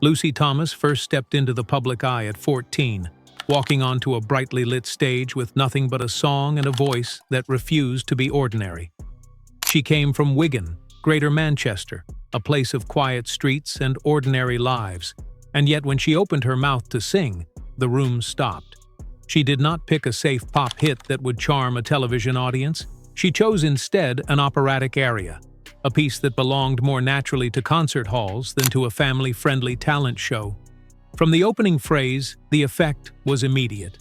Lucy Thomas first stepped into the public eye at 14, walking onto a brightly lit stage with nothing but a song and a voice that refused to be ordinary. She came from Wigan, Greater Manchester, a place of quiet streets and ordinary lives, and yet when she opened her mouth to sing, the room stopped. She did not pick a safe pop hit that would charm a television audience. She chose instead an operatic aria, a piece that belonged more naturally to concert halls than to a family-friendly talent show. From the opening phrase, the effect was immediate.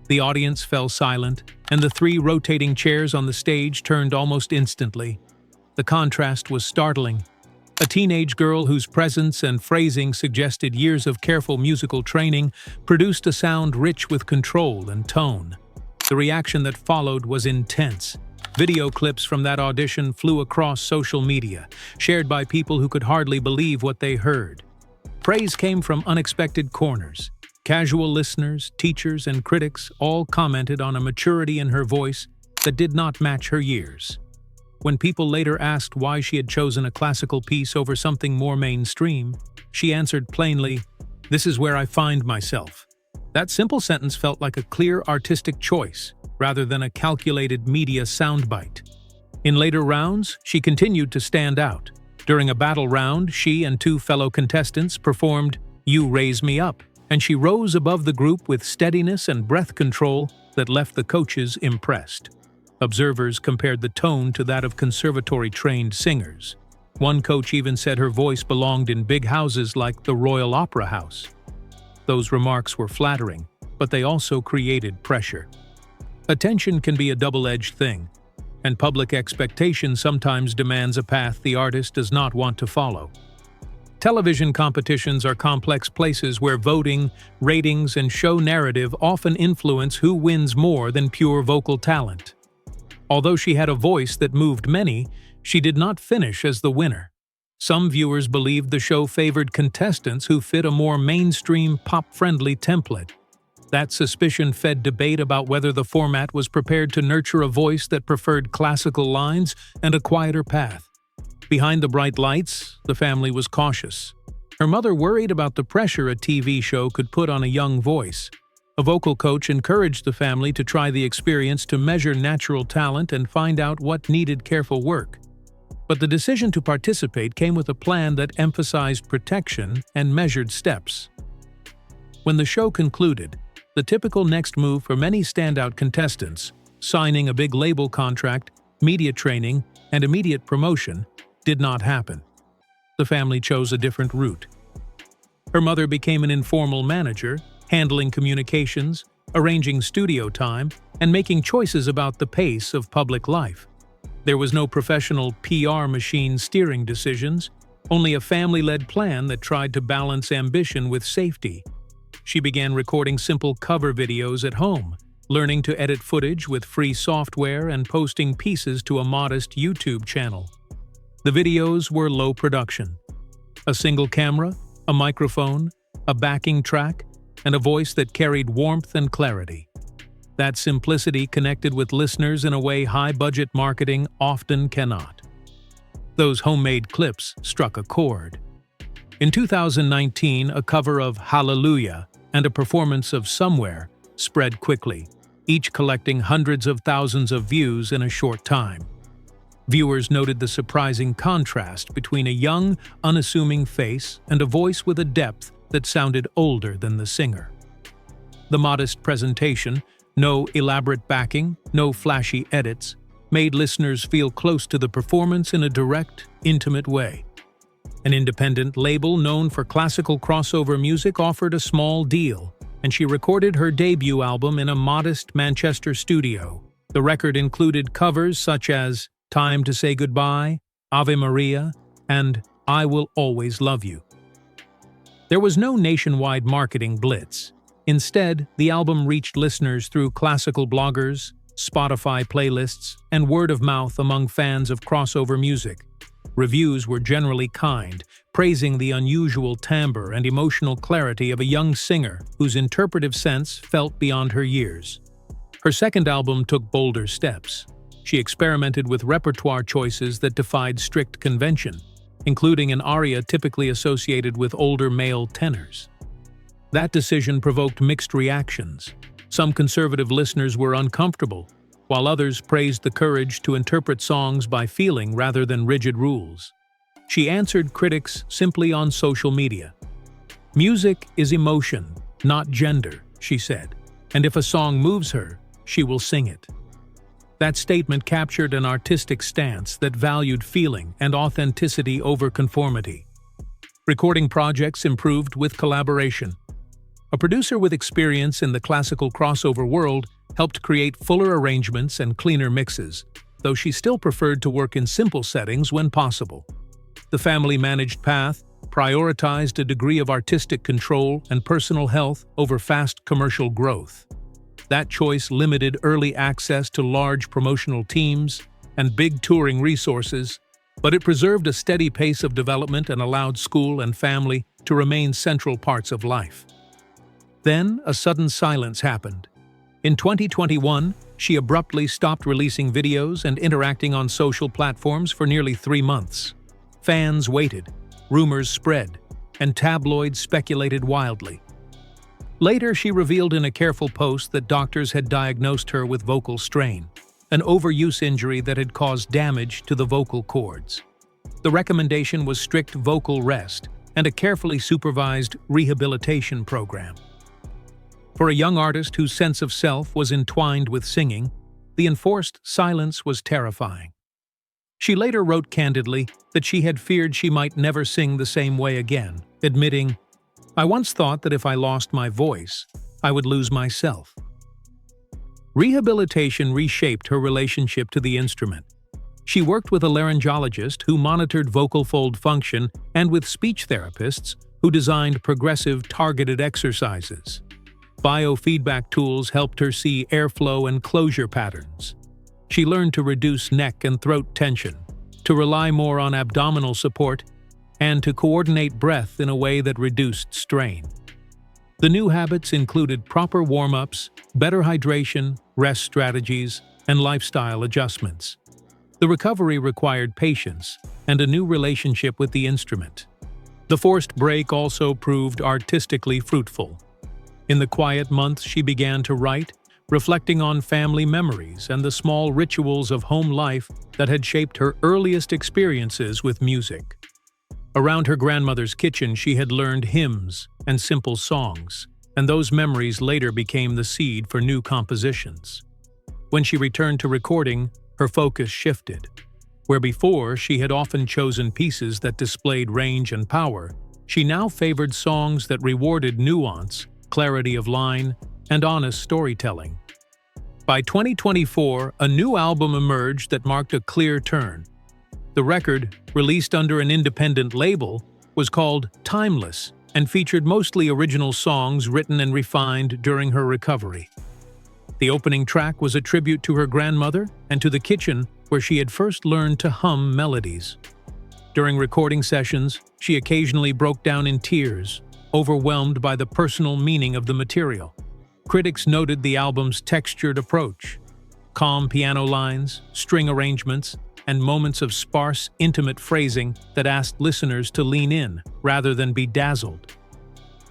The audience fell silent, and the 3 rotating chairs on the stage turned almost instantly. The contrast was startling. A teenage girl whose presence and phrasing suggested years of careful musical training produced a sound rich with control and tone. The reaction that followed was intense. Video clips from that audition flew across social media, shared by people who could hardly believe what they heard. Praise came from unexpected corners. Casual listeners, teachers, and critics all commented on a maturity in her voice that did not match her years. When people later asked why she had chosen a classical piece over something more mainstream, she answered plainly, "This is where I find myself." That simple sentence felt like a clear artistic choice, rather than a calculated media soundbite. In later rounds, she continued to stand out. During a battle round, she and 2 fellow contestants performed "You Raise Me Up," and she rose above the group with steadiness and breath control that left the coaches impressed. Observers compared the tone to that of conservatory-trained singers. One coach even said her voice belonged in big houses like the Royal Opera House. Those remarks were flattering, but they also created pressure. Attention can be a double-edged thing, and public expectation sometimes demands a path the artist does not want to follow. Television competitions are complex places where voting, ratings, and show narrative often influence who wins more than pure vocal talent. Although she had a voice that moved many, she did not finish as the winner. Some viewers believed the show favored contestants who fit a more mainstream, pop-friendly template. That suspicion fed debate about whether the format was prepared to nurture a voice that preferred classical lines and a quieter path. Behind the bright lights, the family was cautious. Her mother worried about the pressure a TV show could put on a young voice. A vocal coach encouraged the family to try the experience to measure natural talent and find out what needed careful work. But the decision to participate came with a plan that emphasized protection and measured steps. When the show concluded, the typical next move for many standout contestants, signing a big label contract, media training, and immediate promotion, did not happen. The family chose a different route. Her mother became an informal manager, handling communications, arranging studio time, and making choices about the pace of public life. There was no professional PR machine steering decisions, only a family-led plan that tried to balance ambition with safety. She began recording simple cover videos at home, learning to edit footage with free software and posting pieces to a modest YouTube channel. The videos were low production. A single camera, a microphone, a backing track, and a voice that carried warmth and clarity. That simplicity connected with listeners in a way high-budget marketing often cannot. Those homemade clips struck a chord. In 2019, a cover of Hallelujah and a performance of Somewhere spread quickly, each collecting hundreds of thousands of views in a short time. Viewers noted the surprising contrast between a young, unassuming face and a voice with a depth that sounded older than the singer. The modest presentation, no elaborate backing, no flashy edits, made listeners feel close to the performance in a direct, intimate way. An independent label known for classical crossover music offered a small deal, and she recorded her debut album in a modest Manchester studio. The record included covers such as Time to Say Goodbye, Ave Maria, and I Will Always Love You. There was no nationwide marketing blitz. Instead, the album reached listeners through classical bloggers, Spotify playlists, and word of mouth among fans of crossover music. Reviews were generally kind, praising the unusual timbre and emotional clarity of a young singer whose interpretive sense felt beyond her years. Her second album took bolder steps. She experimented with repertoire choices that defied strict convention. including an aria typically associated with older male tenors. That decision provoked mixed reactions. Some conservative listeners were uncomfortable, while others praised the courage to interpret songs by feeling rather than rigid rules. She answered critics simply on social media. "Music is emotion, not gender," she said, "and if a song moves her, she will sing it." That statement captured an artistic stance that valued feeling and authenticity over conformity. Recording projects improved with collaboration. A producer with experience in the classical crossover world helped create fuller arrangements and cleaner mixes, though she still preferred to work in simple settings when possible. The family-managed path prioritized a degree of artistic control and personal health over fast commercial growth. That choice limited early access to large promotional teams and big touring resources, but it preserved a steady pace of development and allowed school and family to remain central parts of life. Then, a sudden silence happened. In 2021, she abruptly stopped releasing videos and interacting on social platforms for nearly 3 months. Fans waited, rumors spread, and tabloids speculated wildly. Later, she revealed in a careful post that doctors had diagnosed her with vocal strain, an overuse injury that had caused damage to the vocal cords. The recommendation was strict vocal rest and a carefully supervised rehabilitation program. For a young artist whose sense of self was entwined with singing, the enforced silence was terrifying. She later wrote candidly that she had feared she might never sing the same way again, admitting, "I once thought that if I lost my voice, I would lose myself." Rehabilitation reshaped her relationship to the instrument. She worked with a laryngologist who monitored vocal fold function and with speech therapists who designed progressive, targeted exercises. Biofeedback tools helped her see airflow and closure patterns. She learned to reduce neck and throat tension, to rely more on abdominal support, and to coordinate breath in a way that reduced strain. The new habits included proper warm-ups, better hydration, rest strategies, and lifestyle adjustments. The recovery required patience and a new relationship with the instrument. The forced break also proved artistically fruitful. In the quiet months, she began to write, reflecting on family memories and the small rituals of home life that had shaped her earliest experiences with music. Around her grandmother's kitchen, she had learned hymns and simple songs, and those memories later became the seed for new compositions. When she returned to recording, her focus shifted. Where before she had often chosen pieces that displayed range and power, she now favored songs that rewarded nuance, clarity of line, and honest storytelling. By 2024, a new album emerged that marked a clear turn. The record, released under an independent label, was called Timeless and featured mostly original songs written and refined during her recovery. The opening track was a tribute to her grandmother and to the kitchen where she had first learned to hum melodies. During recording sessions, she occasionally broke down in tears, overwhelmed by the personal meaning of the material. Critics noted the album's textured approach, calm piano lines, string arrangements, and moments of sparse, intimate phrasing that asked listeners to lean in rather than be dazzled.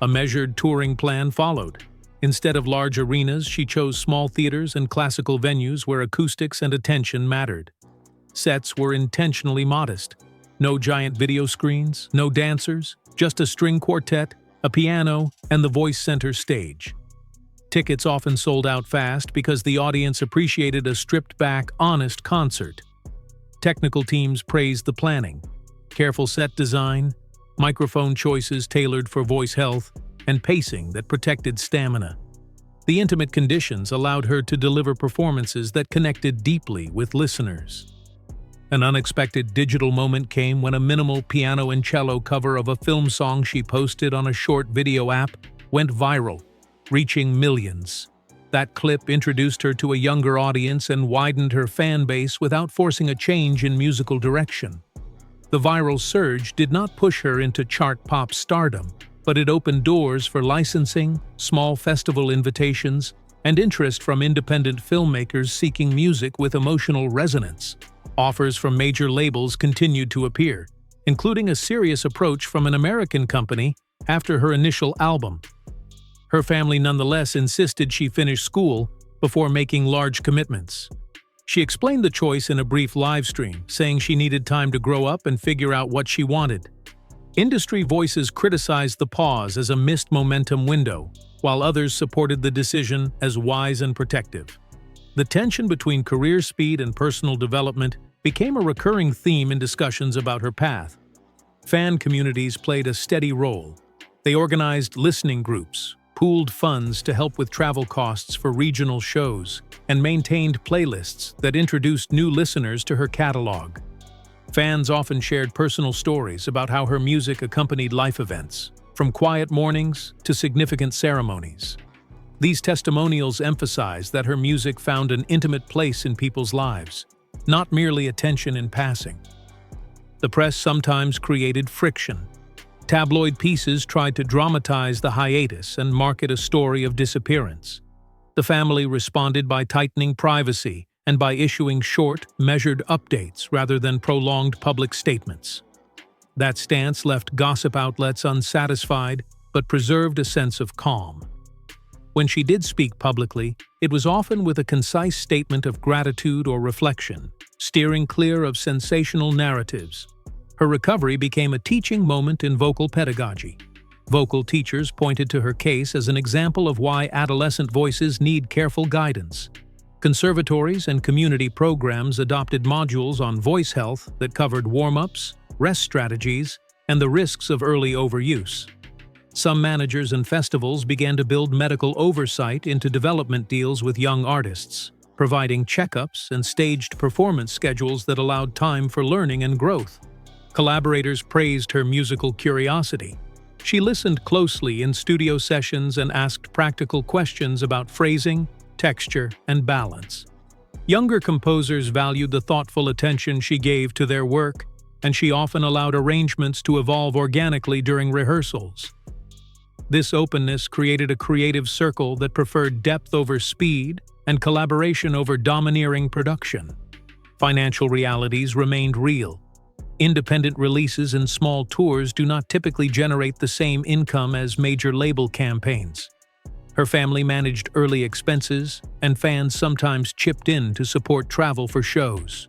A measured touring plan followed. Instead of large arenas, she chose small theaters and classical venues where acoustics and attention mattered. Sets were intentionally modest. No giant video screens, no dancers, just a string quartet, a piano, and the voice center stage. Tickets often sold out fast because the audience appreciated a stripped-back, honest concert. Technical teams praised the planning, careful set design, microphone choices tailored for voice health, and pacing that protected stamina. The intimate conditions allowed her to deliver performances that connected deeply with listeners. An unexpected digital moment came when a minimal piano and cello cover of a film song she posted on a short video app went viral, reaching millions. That clip introduced her to a younger audience and widened her fan base without forcing a change in musical direction. The viral surge did not push her into chart pop stardom, but it opened doors for licensing, small festival invitations, and interest from independent filmmakers seeking music with emotional resonance. Offers from major labels continued to appear, including a serious approach from an American company after her initial album. Her family nonetheless insisted she finish school before making large commitments. She explained the choice in a brief livestream, saying she needed time to grow up and figure out what she wanted. Industry voices criticized the pause as a missed momentum window, while others supported the decision as wise and protective. The tension between career speed and personal development became a recurring theme in discussions about her path. Fan communities played a steady role. They organized listening groups, pooled funds to help with travel costs for regional shows, and maintained playlists that introduced new listeners to her catalog. Fans often shared personal stories about how her music accompanied life events, from quiet mornings to significant ceremonies. These testimonials emphasize that her music found an intimate place in people's lives, not merely attention in passing. The press sometimes created friction. Tabloid pieces tried to dramatize the hiatus and market a story of disappearance. The family responded by tightening privacy and by issuing short, measured updates rather than prolonged public statements. That stance left gossip outlets unsatisfied but preserved a sense of calm. When she did speak publicly, it was often with a concise statement of gratitude or reflection, steering clear of sensational narratives. Her recovery became a teaching moment in vocal pedagogy. Vocal teachers pointed to her case as an example of why adolescent voices need careful guidance. Conservatories and community programs adopted modules on voice health that covered warm-ups, rest strategies, and the risks of early overuse. Some managers and festivals began to build medical oversight into development deals with young artists, providing checkups and staged performance schedules that allowed time for learning and growth. Collaborators praised her musical curiosity. She listened closely in studio sessions and asked practical questions about phrasing, texture, and balance. Younger composers valued the thoughtful attention she gave to their work, and she often allowed arrangements to evolve organically during rehearsals. This openness created a creative circle that preferred depth over speed and collaboration over domineering production. Financial realities remained real. Independent releases and small tours do not typically generate the same income as major label campaigns. Her family managed early expenses, and fans sometimes chipped in to support travel for shows.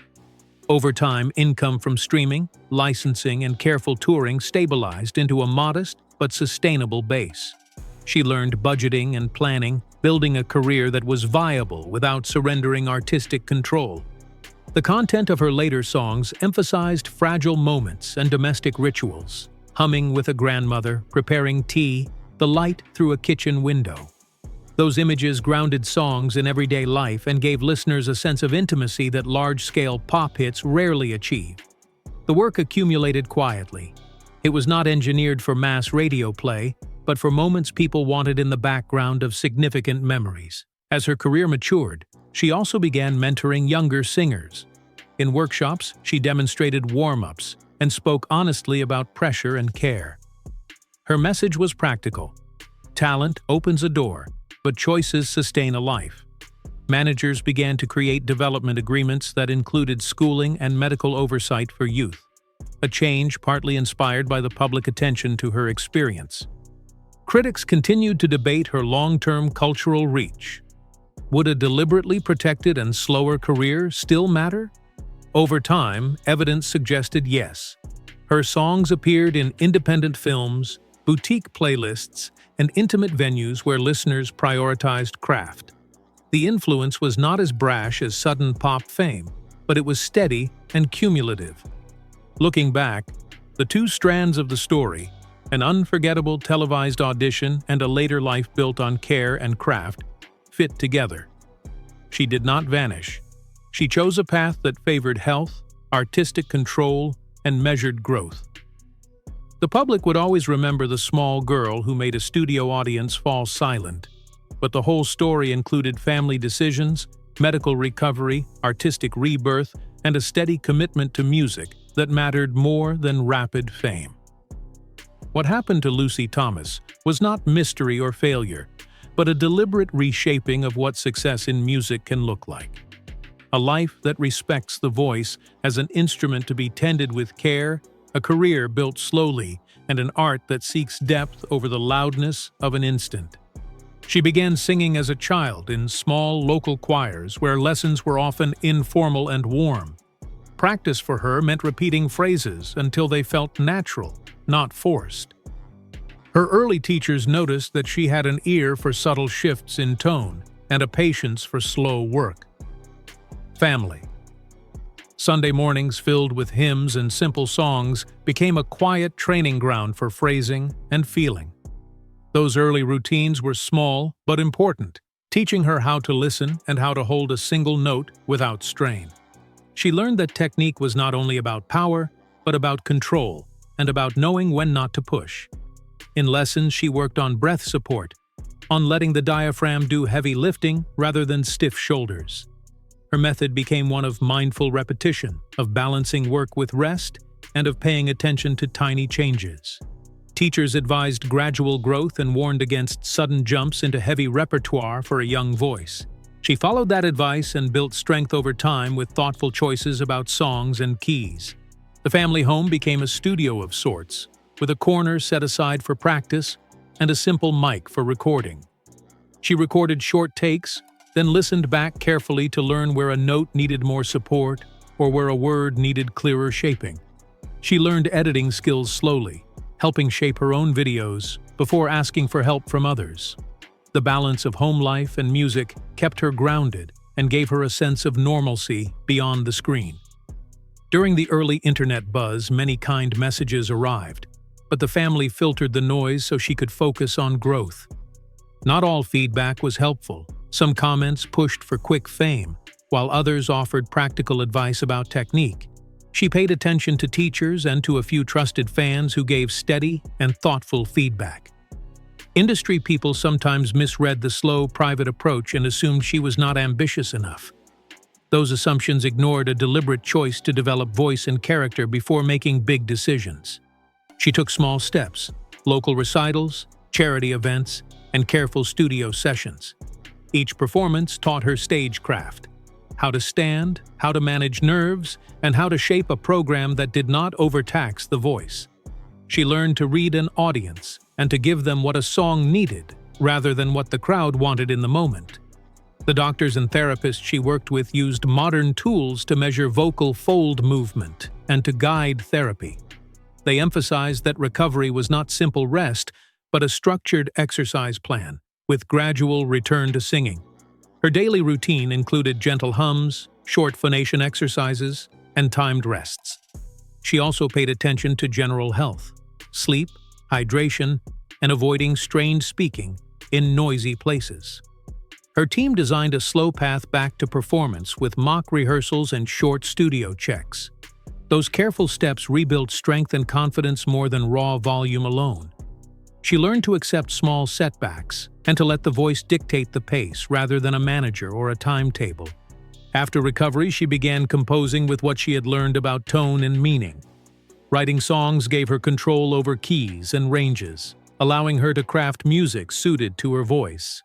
Over time, income from streaming, licensing, and careful touring stabilized into a modest but sustainable base. She learned budgeting and planning, building a career that was viable without surrendering artistic control. The content of her later songs emphasized fragile moments and domestic rituals, humming with a grandmother, preparing tea, the light through a kitchen window. Those images grounded songs in everyday life and gave listeners a sense of intimacy that large-scale pop hits rarely achieve. The work accumulated quietly. It was not engineered for mass radio play, but for moments people wanted in the background of significant memories. As her career matured, she also began mentoring younger singers. In workshops, she demonstrated warm-ups and spoke honestly about pressure and care. Her message was practical. Talent opens a door, but choices sustain a life. Managers began to create development agreements that included schooling and medical oversight for youth, a change partly inspired by the public attention to her experience. Critics continued to debate her long-term cultural reach. Would a deliberately protected and slower career still matter? Over time, evidence suggested yes. Her songs appeared in independent films, boutique playlists, and intimate venues where listeners prioritized craft. The influence was not as brash as sudden pop fame, but it was steady and cumulative. Looking back, the two strands of the story, an unforgettable televised audition and a later life built on care and craft, fit together. She did not vanish. She chose a path that favored health, artistic control, and measured growth. The public would always remember the small girl who made a studio audience fall silent, but the whole story included family decisions, medical recovery, artistic rebirth, and a steady commitment to music that mattered more than rapid fame. What happened to Lucy Thomas was not mystery or failure, but a deliberate reshaping of what success in music can look like. A life that respects the voice as an instrument to be tended with care, a career built slowly, and an art that seeks depth over the loudness of an instant. She began singing as a child in small local choirs where lessons were often informal and warm. Practice for her meant repeating phrases until they felt natural, not forced. Her early teachers noticed that she had an ear for subtle shifts in tone and a patience for slow work. Family. Sunday mornings filled with hymns and simple songs became a quiet training ground for phrasing and feeling. Those early routines were small but important, teaching her how to listen and how to hold a single note without strain. She learned that technique was not only about power, but about control and about knowing when not to push. In lessons, she worked on breath support, on letting the diaphragm do heavy lifting rather than stiff shoulders. Her method became one of mindful repetition, of balancing work with rest, and of paying attention to tiny changes. Teachers advised gradual growth and warned against sudden jumps into heavy repertoire for a young voice. She followed that advice and built strength over time with thoughtful choices about songs and keys. The family home became a studio of sorts, with a corner set aside for practice and a simple mic for recording. She recorded short takes, then listened back carefully to learn where a note needed more support or where a word needed clearer shaping. She learned editing skills slowly, helping shape her own videos before asking for help from others. The balance of home life and music kept her grounded and gave her a sense of normalcy beyond the screen. During the early internet buzz, many kind messages arrived, but the family filtered the noise so she could focus on growth. Not all feedback was helpful. Some comments pushed for quick fame, while others offered practical advice about technique. She paid attention to teachers and to a few trusted fans who gave steady and thoughtful feedback. Industry people sometimes misread the slow, private approach and assumed she was not ambitious enough. Those assumptions ignored a deliberate choice to develop voice and character before making big decisions. She took small steps: local recitals, charity events, and careful studio sessions. Each performance taught her stagecraft, how to stand, how to manage nerves, and how to shape a program that did not overtax the voice. She learned to read an audience and to give them what a song needed, rather than what the crowd wanted in the moment. The doctors and therapists she worked with used modern tools to measure vocal fold movement and to guide therapy. They emphasized that recovery was not simple rest, but a structured exercise plan, with gradual return to singing. Her daily routine included gentle hums, short phonation exercises, and timed rests. She also paid attention to general health, sleep, hydration, and avoiding strained speaking in noisy places. Her team designed a slow path back to performance with mock rehearsals and short studio checks. Those careful steps rebuilt strength and confidence more than raw volume alone. She learned to accept small setbacks and to let the voice dictate the pace rather than a manager or a timetable. After recovery, she began composing with what she had learned about tone and meaning. Writing songs gave her control over keys and ranges, allowing her to craft music suited to her voice.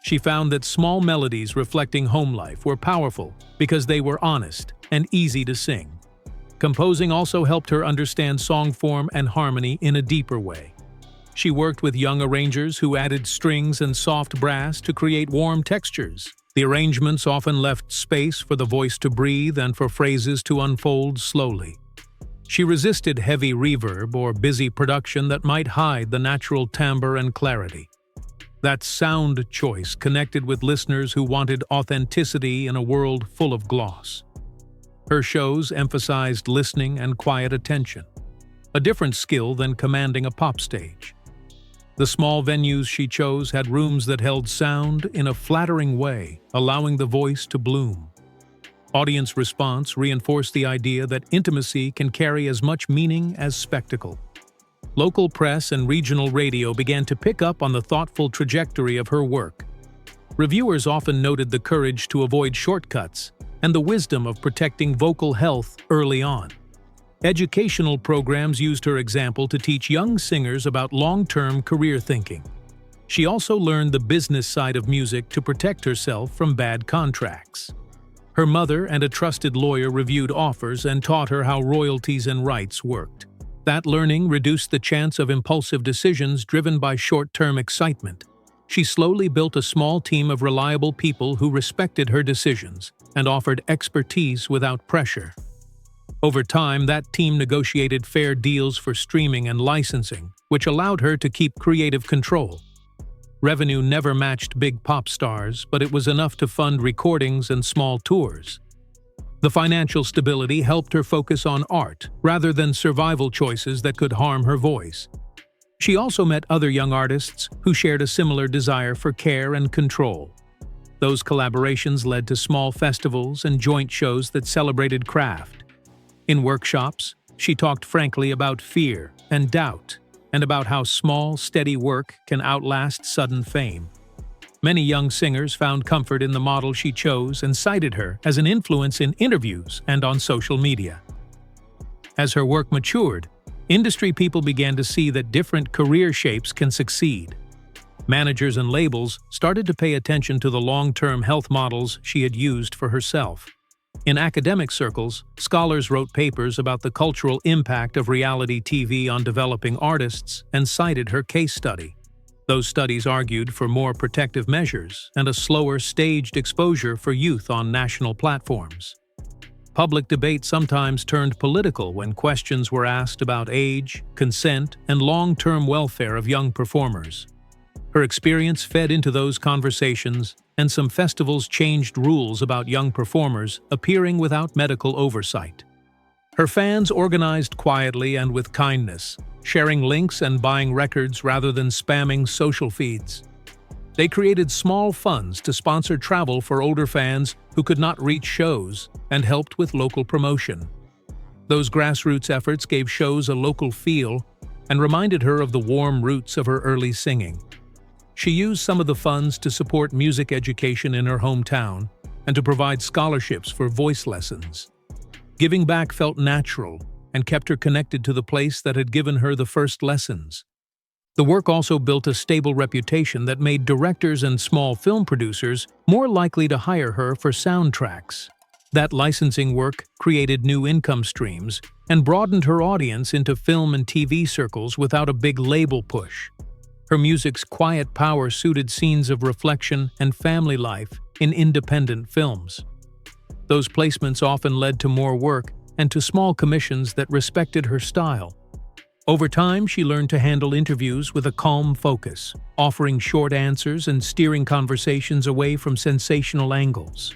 She found that small melodies reflecting home life were powerful because they were honest and easy to sing. Composing also helped her understand song form and harmony in a deeper way. She worked with young arrangers who added strings and soft brass to create warm textures. The arrangements often left space for the voice to breathe and for phrases to unfold slowly. She resisted heavy reverb or busy production that might hide the natural timbre and clarity. That sound choice connected with listeners who wanted authenticity in a world full of gloss. Her shows emphasized listening and quiet attention, a different skill than commanding a pop stage. The small venues she chose had rooms that held sound in a flattering way, allowing the voice to bloom. Audience response reinforced the idea that intimacy can carry as much meaning as spectacle. Local press and regional radio began to pick up on the thoughtful trajectory of her work. Reviewers often noted the courage to avoid shortcuts and the wisdom of protecting vocal health early on. Educational programs used her example to teach young singers about long-term career thinking. She also learned the business side of music to protect herself from bad contracts. Her mother and a trusted lawyer reviewed offers and taught her how royalties and rights worked. That learning reduced the chance of impulsive decisions driven by short-term excitement. She slowly built a small team of reliable people who respected her decisions and offered expertise without pressure. Over time, that team negotiated fair deals for streaming and licensing, which allowed her to keep creative control. Revenue never matched big pop stars, but it was enough to fund recordings and small tours. The financial stability helped her focus on art rather than survival choices that could harm her voice. She also met other young artists who shared a similar desire for care and control. Those collaborations led to small festivals and joint shows that celebrated craft. In workshops, she talked frankly about fear and doubt, and about how small, steady work can outlast sudden fame. Many young singers found comfort in the model she chose and cited her as an influence in interviews and on social media. As her work matured, industry people began to see that different career shapes can succeed. Managers and labels started to pay attention to the long-term health models she had used for herself. In academic circles, scholars wrote papers about the cultural impact of reality TV on developing artists and cited her case study. Those studies argued for more protective measures and a slower staged exposure for youth on national platforms. Public debate sometimes turned political when questions were asked about age, consent, and long-term welfare of young performers. Her experience fed into those conversations, and some festivals changed rules about young performers appearing without medical oversight. Her fans organized quietly and with kindness, sharing links and buying records rather than spamming social feeds. They created small funds to sponsor travel for older fans who could not reach shows and helped with local promotion. Those grassroots efforts gave shows a local feel and reminded her of the warm roots of her early singing. She used some of the funds to support music education in her hometown and to provide scholarships for voice lessons. Giving back felt natural and kept her connected to the place that had given her the first lessons. The work also built a stable reputation that made directors and small film producers more likely to hire her for soundtracks. That licensing work created new income streams and broadened her audience into film and TV circles without a big label push. Her music's quiet power suited scenes of reflection and family life in independent films. Those placements often led to more work and to small commissions that respected her style. Over time, she learned to handle interviews with a calm focus, offering short answers and steering conversations away from sensational angles.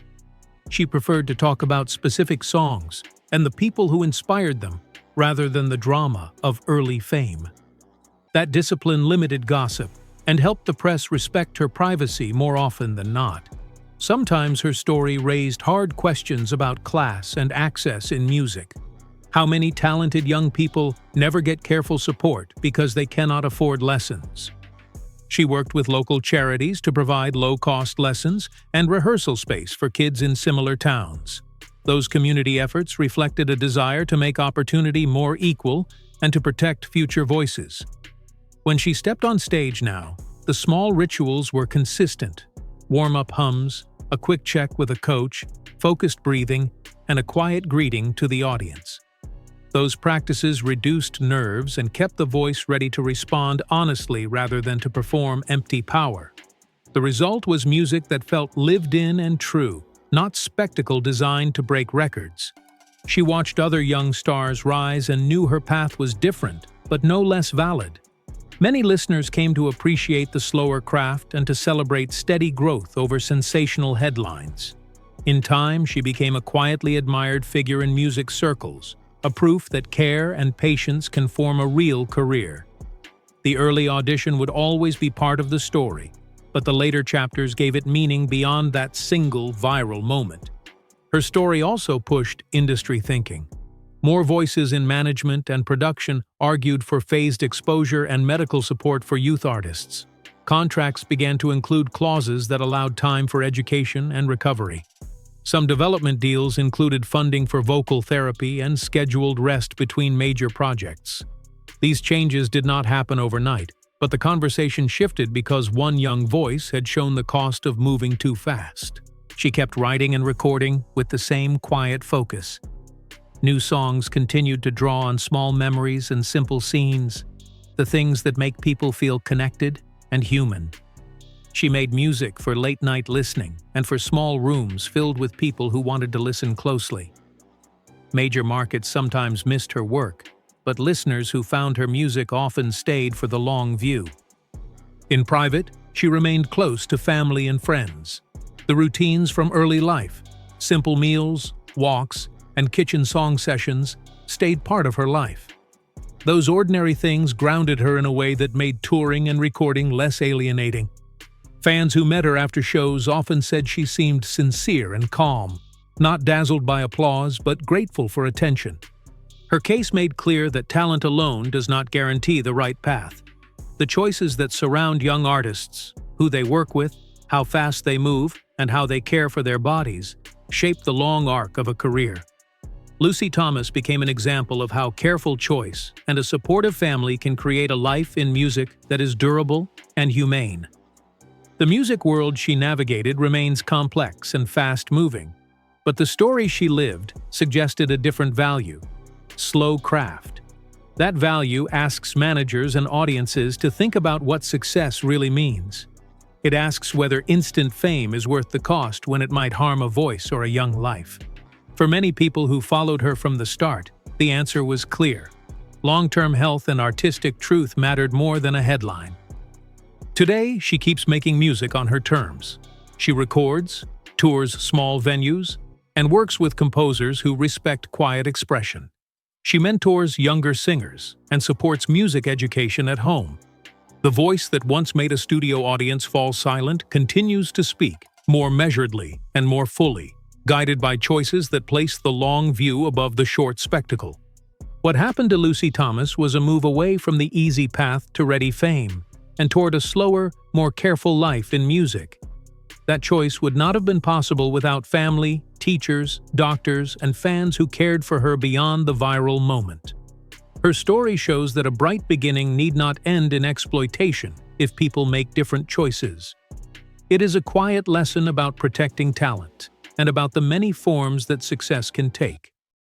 She preferred to talk about specific songs and the people who inspired them, rather than the drama of early fame. That discipline limited gossip and helped the press respect her privacy more often than not. Sometimes her story raised hard questions about class and access in music. How many talented young people never get careful support because they cannot afford lessons? She worked with local charities to provide low-cost lessons and rehearsal space for kids in similar towns. Those community efforts reflected a desire to make opportunity more equal and to protect future voices. When she stepped on stage now, the small rituals were consistent: warm-up hums, a quick check with a coach, focused breathing, and a quiet greeting to the audience. Those practices reduced nerves and kept the voice ready to respond honestly rather than to perform empty power. The result was music that felt lived in and true, not spectacle designed to break records. She watched other young stars rise and knew her path was different, but no less valid. Many listeners came to appreciate the slower craft and to celebrate steady growth over sensational headlines. In time, she became a quietly admired figure in music circles, a proof that care and patience can form a real career. The early audition would always be part of the story, but the later chapters gave it meaning beyond that single viral moment. Her story also pushed industry thinking. More voices in management and production argued for phased exposure and medical support for youth artists. Contracts began to include clauses that allowed time for education and recovery. Some development deals included funding for vocal therapy and scheduled rest between major projects. These changes did not happen overnight, but the conversation shifted because one young voice had shown the cost of moving too fast. She kept writing and recording with the same quiet focus. New songs continued to draw on small memories and simple scenes, the things that make people feel connected and human. She made music for late-night listening and for small rooms filled with people who wanted to listen closely. Major markets sometimes missed her work, but listeners who found her music often stayed for the long view. In private, she remained close to family and friends. The routines from early life, simple meals, walks, and kitchen song sessions stayed part of her life. Those ordinary things grounded her in a way that made touring and recording less alienating. Fans who met her after shows often said she seemed sincere and calm, not dazzled by applause but grateful for attention. Her case made clear that talent alone does not guarantee the right path. The choices that surround young artists, who they work with, how fast they move, and how they care for their bodies, shape the long arc of a career. Lucy Thomas became an example of how careful choice and a supportive family can create a life in music that is durable and humane. The music world she navigated remains complex and fast-moving, but the story she lived suggested a different value: slow craft. That value asks managers and audiences to think about what success really means. It asks whether instant fame is worth the cost when it might harm a voice or a young life. For many people who followed her from the start, the answer was clear. Long-term health and artistic truth mattered more than a headline. Today, she keeps making music on her terms. She records, tours small venues, and works with composers who respect quiet expression. She mentors younger singers and supports music education at home. The voice that once made a studio audience fall silent continues to speak, more measuredly and more fully, guided by choices that place the long view above the short spectacle. What happened to Lucy Thomas was a move away from the easy path to ready fame, and toward a slower, more careful life in music. That choice would not have been possible without family, teachers, doctors, and fans who cared for her beyond the viral moment. Her story shows that a bright beginning need not end in exploitation if people make different choices. It is a quiet lesson about protecting talent and about the many forms that success can take.